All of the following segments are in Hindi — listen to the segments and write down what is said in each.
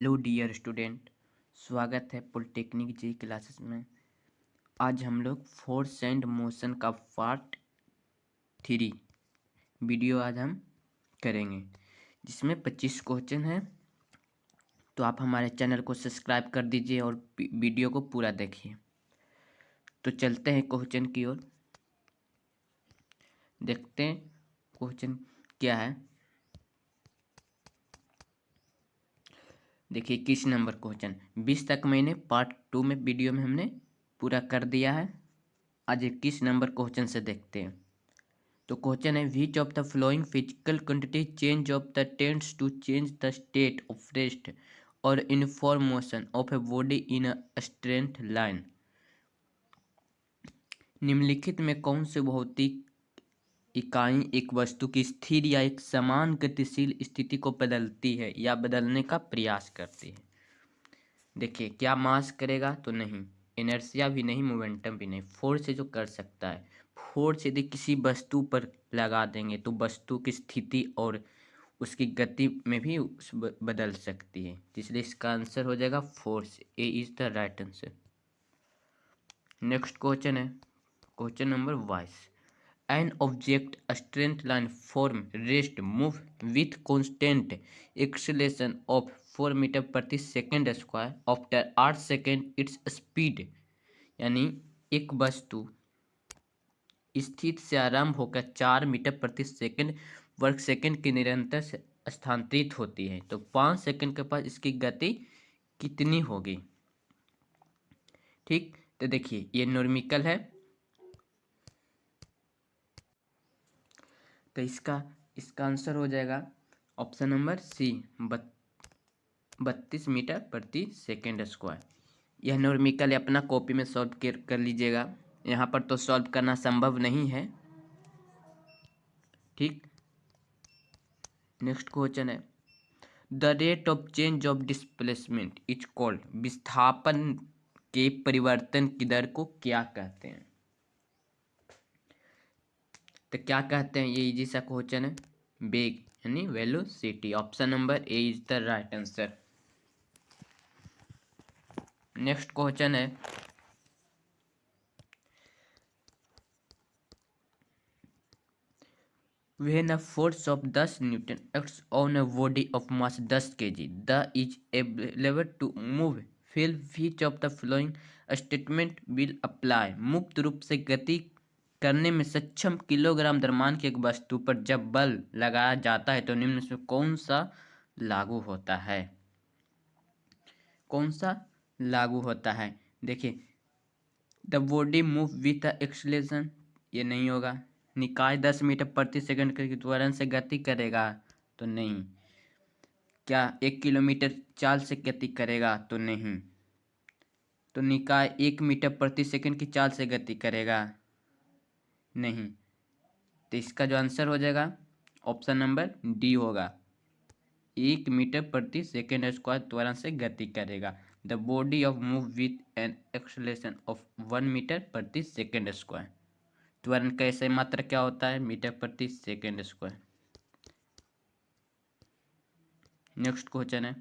Hello dear student. स्वागत है पॉलिटेक्निक जी क्लासेस में। आज हम लोग फोर्स एंड मोशन का पार्ट 3 वीडियो आज हम करेंगे, जिसमें 25 क्वेश्चन है। तो आप हमारे चैनल को सब्सक्राइब कर दीजिए और वीडियो को पूरा देखिए। तो चलते हैं क्वेश्चन की ओर, देखते हैं क्वेश्चन क्या है। देखिए 21 नंबर क्वेश्चन 20 तक मैंने पार्ट 2 में वीडियो में हमने पूरा कर दिया है। आज 21 नंबर क्वेश्चन से देखते हैं। तो क्वेश्चन है, which of the following physical quantity change of the tends to change the state of rest और uniform motion of a body in a straight line. निम्नलिखित में कौन से भौतिक इकाई एक वस्तु की स्थिर या एक समान गतिशील स्थिति को बदलती है या बदलने का प्रयास करती है। देखिए, क्या मास करेगा तो नहीं, इनर्शिया भी नहीं, मोमेंटम भी नहीं। फोर्स से जो कर सकता है, फोर्स यदि किसी वस्तु पर लगा देंगे तो वस्तु की स्थिति और उसकी गति में भी बदल सकती है, इसलिए इसका आंसर हो जाएगा force. A is the right answer. Next question है question number 22। An object straight line from rest move with constant acceleration of 4 metre प्रति second square after 8 second its speed. यानी एक वस्तु स्थिति से आरंभ होकर 4 मीटर प्रति सेकेंड वर्ग सेकेंड की निरंतर से स्थानांतरित होती है, तो 5 सेकेंड के पास इसकी गति कितनी होगी। ठीक, तो देखिए ये न्यूमेरिकल है, तो इसका आंसर हो जाएगा ऑप्शन नंबर सी, 32 मीटर प्रति सेकेंड स्क्वायर। यह न्यूमेरिकल अपना कॉपी में सॉल्व कर लीजिएगा, यहाँ पर तो सॉल्व करना संभव नहीं है। ठीक, नेक्स्ट क्वेश्चन है, the rate of change of displacement is called. विस्थापन के परिवर्तन की दर को क्या कहते हैं। तो क्या कहते हैं, ये इजी सा क्वेश्चन है, वेग यानी velocity. Option number A is the right answer. Next question है, when a force of 10 Newton acts on a body of mass 10 kg, the is able to move fill which of the following statement will apply। मुक्त रूप से गति करने में सक्षम किलोग्राम द्रव्यमान की एक वस्तु पर जब बल लगाया जाता है तो निम्न में कौन सा लागू होता है। कौन सा लागू होता है, देखिए the body move with acceleration, ये नहीं होगा। निकाय 10 मीटर प्रति सेकंड के त्वरण से गति करेगा तो नहीं। क्या 1 किलोमीटर चाल से गति करेगा तो नहीं। तो निकाय 1 मीटर प्रति सेकंड की चाल से गति करेगा नहीं, तो इसका जो आंसर हो जाएगा ऑप्शन नंबर डी होगा, 1 मीटर प्रति सेकेंड स्क्वायर त्वरण से गति करेगा। The body of move with an acceleration of 1 metre प्रति सेकेंड स्क्वायर। त्वरण का ऐसे मात्रा क्या होता है, मीटर प्रति सेकेंड स्क्वायर। नेक्स्ट क्वेश्चन है,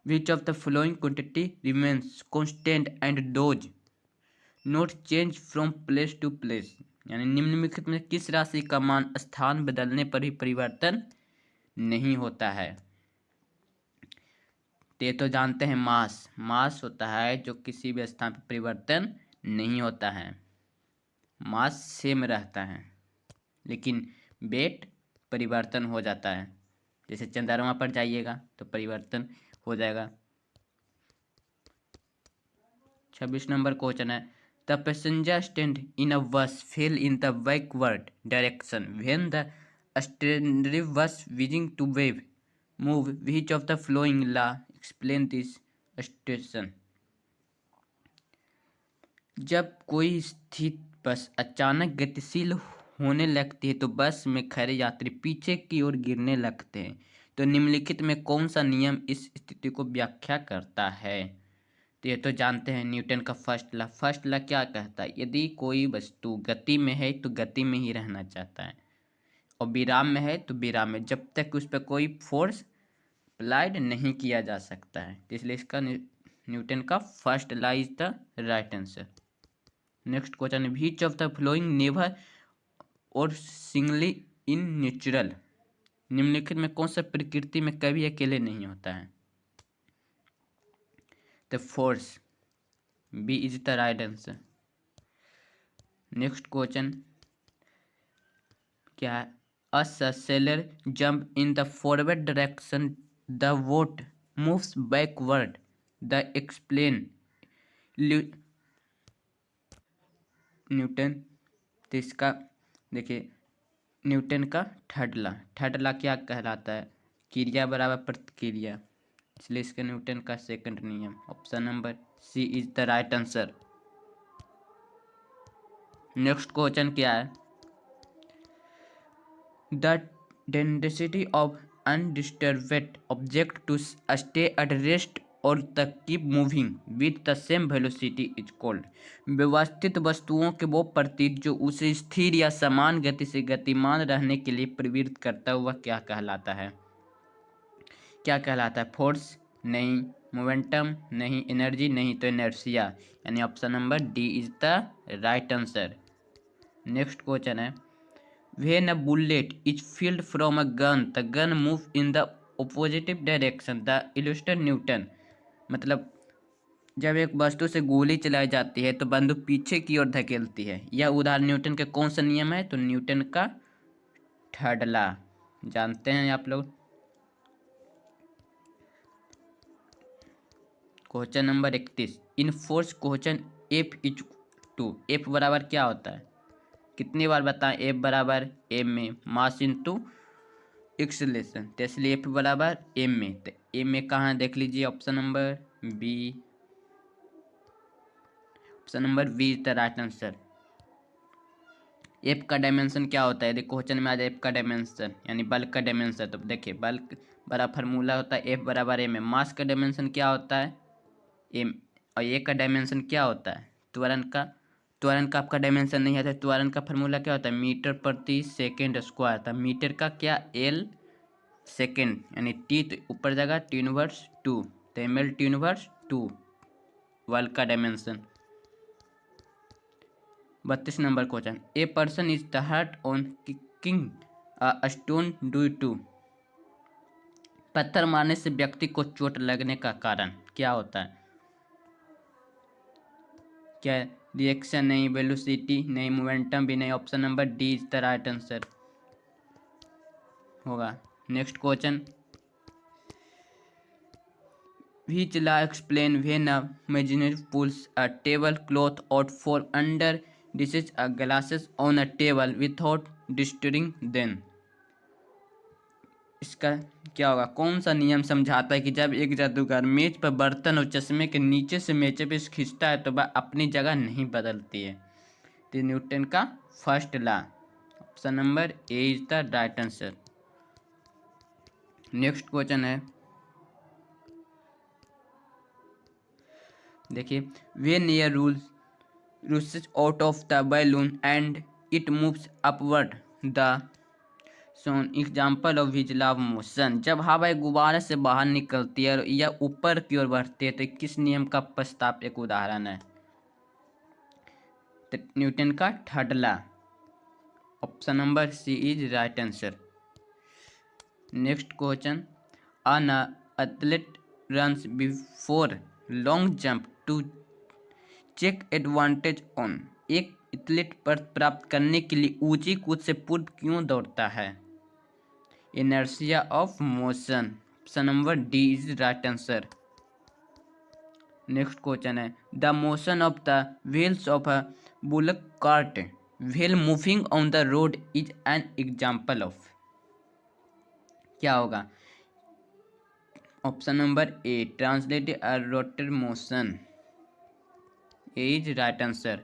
which of the following quantity remains constant and does not change from place to place. यानी निम्नलिखित में किस राशि का मान स्थान बदलने पर भी परिवर्तन नहीं होता है। तो ये तो जानते हैं, मास होता है जो किसी भी स्थान पर परिवर्तन नहीं होता है, मास सेम रहता है, लेकिन वेट परिवर्तन हो जाता है। जैसे चंद्रमा पर जाइएगा तो परिवर्तन हो जाएगा। 26 नंबर क्वेश्चन है, the passenger stand in a bus fell in the backward direction when the steering bus begins to wave move which of the following law explain this situation. जब कोई स्थित बस अचानक गतिशील होने लगती है तो बस में खड़े यात्री पीछे की ओर गिरने लगते हैं, तो निम्नलिखित में कौन सा नियम इस स्थिति को व्याख्या करता है। तो ये तो जानते हैं, न्यूटन का फर्स्ट लॉ क्या कहता है, यदि कोई वस्तु गति में है तो गति में ही रहना चाहता है, और विराम में है तो विराम में, जब तक उस पर कोई फोर्स अप्लाइड नहीं किया जा सकता है, इसलिए इसका न्यूटन का first law is the right answer. Next question है which of the following never और सिंगली इन नेचुरल, निम्नलिखित में कौन सा प्रकृति में कभी अकेले नहीं होता है? The force, b is the right answer. Next question क्या है? A sailor jump in the forward direction, the boat moves backward, the explain Newton. तो इसका देखिए न्यूटन का थर्ड लॉ क्या कहलाता है? क्रिया बराबर प्रतिक्रिया, इसलिए इसका न्यूटन का सेकंड नियम। Option number C is the right answer. Next question क्या है? The density of undisturbed object to stay at rest और the keep moving with the same velocity is called, व्यवस्थित वस्तुओं के वो प्रतीक जो उसे स्थिर या समान गति से गतिमान रहने के लिए प्रवृत्त करता हुआ क्या कहलाता है? क्या कहलाता है? फोर्स नहीं, मोमेंटम नहीं, एनर्जी नहीं, तो इनर्शिया, यानी option number D is the right answer. Next question है when a bullet is field from a gun the gun move in the opposite direction, the illustrate Newton, मतलब जब एक वस्तु से गोली चलाई जाती है तो बंदूक पीछे की ओर धकेलती है। यह उदाहरण न्यूटन के कौन सा नियम है? तो न्यूटन का थर्ड लॉ, जानते हैं आप लोग। Question number 31 in force question F is to, F बराबर क्या होता है? कितनी बार बताएं? एफ बराबर एम में मास इंटू एक्सेलरेशन, तो इसलिए एफ बराबर एम में, तो एम में कहाँ देख लीजिए option number b, option number B is the right answer. F का डायमेंशन क्या होता है? देखो क्वेश्चन में आ जाए एफ का डायमेंशन यानी बल्क का डायमेंशन, तो देखिए बल्क बड़ा फार्मूला होता है एफ बराबर एम में। मास का डायमेंशन क्या होता है? एम। और ए का डायमेंशन क्या होता है? त्वरण का। त्वरण का आपका डायमेंशन नहीं आता, त्वरण का फार्मूला क्या होता है? मीटर प्रति सेकेंड स्क्वायर था। मीटर का क्या? एल सेकेंड, यानी टी तो ऊपर जाएगा टी इनवर्स 2, तो M L T inverse 2 world का dimension. 32 number question a person is the hurt on kicking a stone due to, पत्थर मारने से व्यक्ति को चोट लगने का कारण क्या होता है? क्या? रिएक्शन नहीं, वेलोसिटी नहीं, मोमेंटम भी नहीं, option number D is the right answer होगा। Next question which law explain when a imaginary pulls a tablecloth out from under dishes a glasses on a table without disturbing them, इसका क्या होगा? कौन सा नियम समझाता है कि जब एक जादूगर मेज पर बर्तन और चश्मे के नीचे से मेज पे खींचता है तो वह अपनी जगह नहीं बदलती है? तो न्यूटन का first law, option number A is the right answer. Next question है देखिए when air rushes out of the balloon and it moves upward the सोन example of his law of motion, जब हवा एक गुब्बारे से बाहर निकलती है और यह ऊपर की ओर बढ़ती है तो किस नियम का प्रस्ताव एक उदाहरण है? तो न्यूटन का third law, option number C is right answer. Next question an athlete runs before long jump to check advantage on, एक एथलीट पर प्राप्त करने के लिए ऊंची कूद से पूर्व क्यों दौड़ता है? Inertia of motion, option number D is right answer. Next question है the motion of the wheels of a bullock cart wheel moving on the road is an example of, क्या होगा? Option number A translate a rotate motion, A is right answer.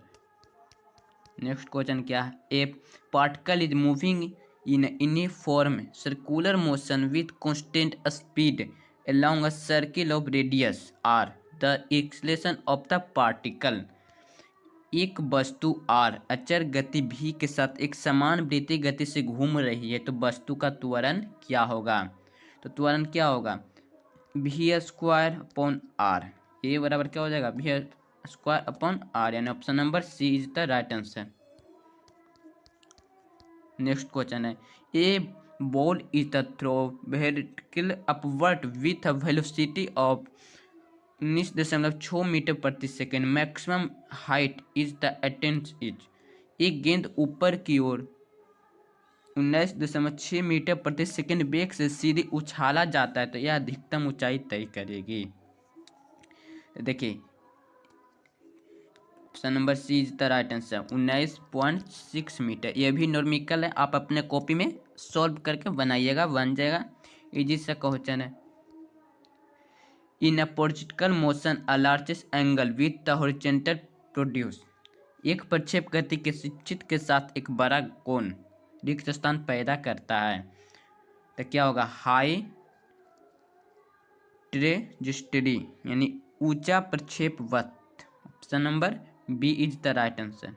Next question क्या है? A particle is moving in uniform circular motion with constant speed along a circle of radius r, the acceleration of the particle, एक वस्तु r अचर गति v के साथ एक समान वृत्तीय गति से घूम रही है तो वस्तु का त्वरण क्या होगा? तो त्वरण क्या होगा? V square upon R, a बराबर क्या हो जाएगा, वी स्क्वायर अपॉन आर, यानी option number C is the right answer. Next question है, a ball is the throw vertical upward with a velocity of 19.6 metre प्रति second, maximum height is the attains is. एक गेंद ऊपर की ओर 19.6 मीटर प्रति सेकेंड वेग से सीधे उछाला जाता है तो यह अधिकतम ऊंचाई तय करेगी। देखिए option number C is the right answer, 19.6 metre. यह भी नॉर्मिकल है, आप अपने कॉपी में सॉल्व करके बनाइएगा, बन जाएगा। इजी सा क्वेश्चन है। In a vertical motion a largest angle with the horizontal produce, एक प्रक्षेप गति के शिक्षित के साथ एक बड़ा कोण रिक्त स्थान पैदा करता है तो क्या होगा, हाई ट्रेजेस्टरी यानी ऊंचा प्रक्षेपवत। Option number B is the right answer.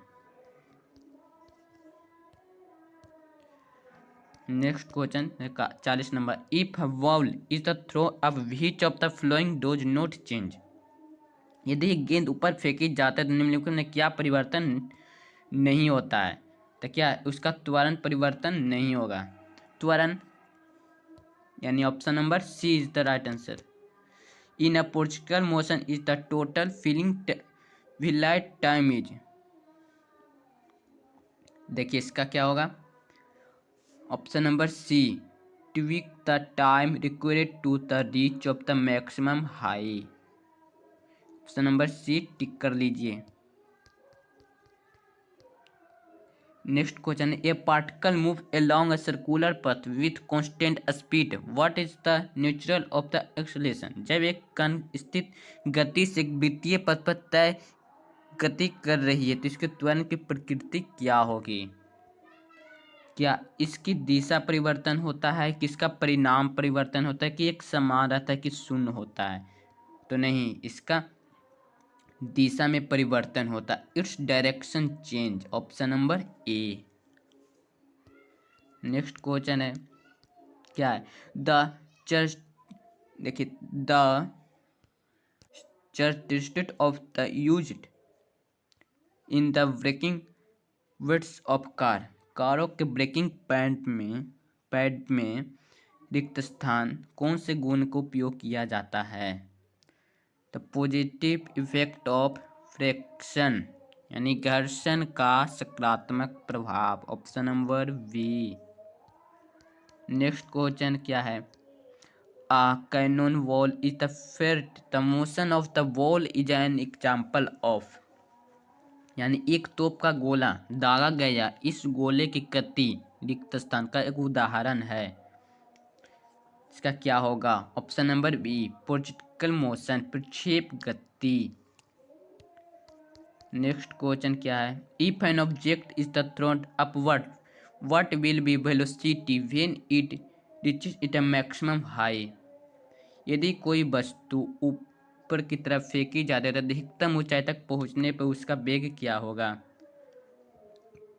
Next question 40 number, if ball is the throw up which of the following does not change, यदि गेंद ऊपर फेंकी जाता है तो निम्नलिखित में क्या परिवर्तन नहीं होता है, तो क्या उसका त्वरण परिवर्तन नहीं होगा। त्वरण यानी option number C is the right answer. In a vertical motion is the total feeling flight time is, देखिए इसका क्या होगा, option number C tick the time required to the reach of the maximum high. Option number C tick कर लीजिए। Next question, a particle move along a circular path with constant speed, what is the natural of the acceleration, जब एक कण स्थित गति से एक वृत्तीय पथ पर तय गति कर रही है तो इसके त्वरण की प्रकृति क्या होगी। क्या इसकी दिशा परिवर्तन होता है, किसका परिणाम परिवर्तन होता है, कि एक समान रहता है कि शून्य होता है, तो नहीं, इसका दिशा में परिवर्तन होता है, its direction change. Option number A. Next question है, क्या है, द चर्च, देखिए the characteristic of the used in the braking width of car, कारों के ब्रेकिंग पैड में रिक्त स्थान कौन से गुण का उपयोग किया जाता है, the positive effect of friction यानी घर्षण का सकारात्मक प्रभाव। Option number B. Next question क्या है, a cannon ball is the fired, the motion of the ball is an example of, यानी एक तोप का गोला दागा गया इस गोले की गति रिक्त स्थान का एक उदाहरण है, इसका क्या होगा, ऑप्शन नंबर बी प्रोजेक्टिकल मोशन प्रक्षेप गति। नेक्स्ट क्वेश्चन क्या है, if an object is the throne upward what will be velocity when it reaches it a maximum high, यदि कोई वस्तु ऊपर की तरफ फेंकी जाती है तो अधिकतम ऊंचाई तक पहुंचने पर उसका वेग क्या होगा,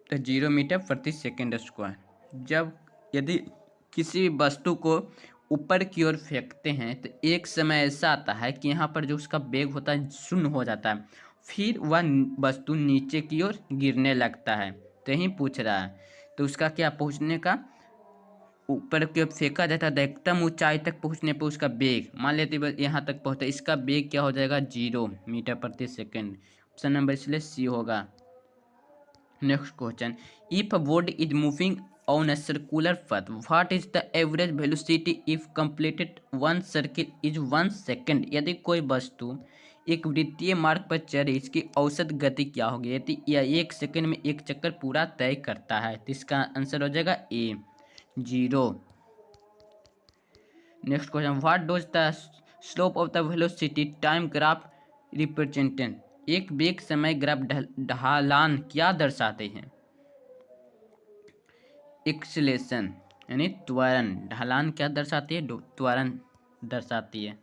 तो 0 मीटर प्रति सेकेंड स्क्वायर। जब यदि किसी वस्तु को ऊपर की ओर फेंकते हैं तो एक समय ऐसा आता है कि यहाँ पर जो उसका वेग होता है शून्य हो जाता है, फिर वह वस्तु नीचे की ओर गिरने लगता है, तो यही पूछ रहा है, तो उसका क्या पहुँचने का, ऊपर की ओर फेंका जाता है अधिकतम ऊंचाई तक पहुंचने पर उसका वेग, मान लेते यहाँ तक पहुंचता है, इसका वेग क्या हो जाएगा, 0 मीटर प्रति सेकेंड। ऑप्शन नंबर इसलिए सी होगा। Next question, if a body is moving on a circular path what is the average velocity if completed one circle is 1 second, यदि कोई वस्तु एक वृत्तीय मार्ग पर चले इसकी औसत गति क्या होगी, यदि यह 1 सेकेंड में एक चक्कर पूरा तय करता है, तो इसका आंसर हो जाएगा ए 0। Next question, what does the slope of the velocity time graph represented, एक वेग समय ग्राफ ढलान क्या दर्शाते हैं, एक्सेलेरेशन यानी त्वरण, ढलान क्या दर्शाती है, त्वरण दर्शाती है।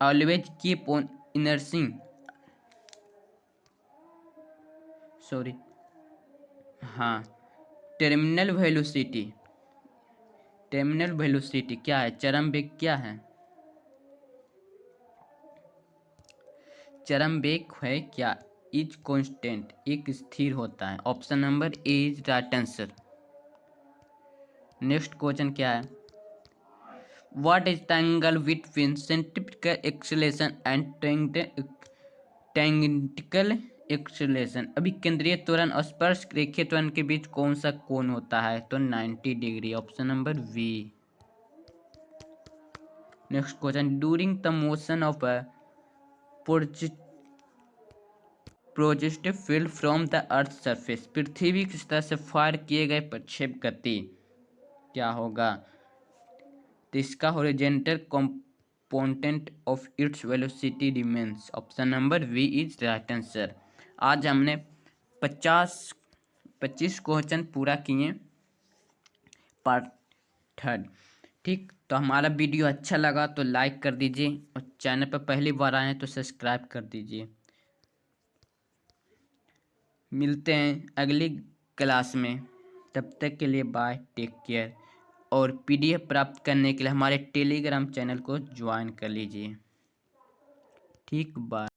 ऑलवेज कीप ऑन इनर्सिंग, सॉरी हाँ, टर्मिनल वेलोसिटी क्या है, चरम वेग क्या है, चरम वेग है क्या? इज कांस्टेंट, एक स्थिर होता है। Option number A is right answer. Next question क्या है? What is the angle between centrifugal acceleration and tangential acceleration? अभी केंद्रीय त्वरण और स्पर्श रेखीय त्वरण के बीच कौन सा कोण होता है? तो 90 degree. Option number B. Next question, during the motion of a projective field from the earth surface, पृथ्वी की सतह से फायर किए गए प्रक्षेप गति क्या होगा? तो इसका horizontal component of its velocity remains. Option number B is right answer. आज हमने 25 क्वेश्चन पूरा किए, पार्ट 3। ठीक, तो हमारा वीडियो अच्छा लगा तो लाइक कर दीजिए और चैनल पर पहली बार आए तो सब्सक्राइब कर दीजिए। मिलते हैं अगली क्लास में, तब तक के लिए बाय, टेक केयर। और पीडीएफ प्राप्त करने के लिए हमारे टेलीग्राम चैनल को ज्वाइन कर लीजिए। ठीक, बाय।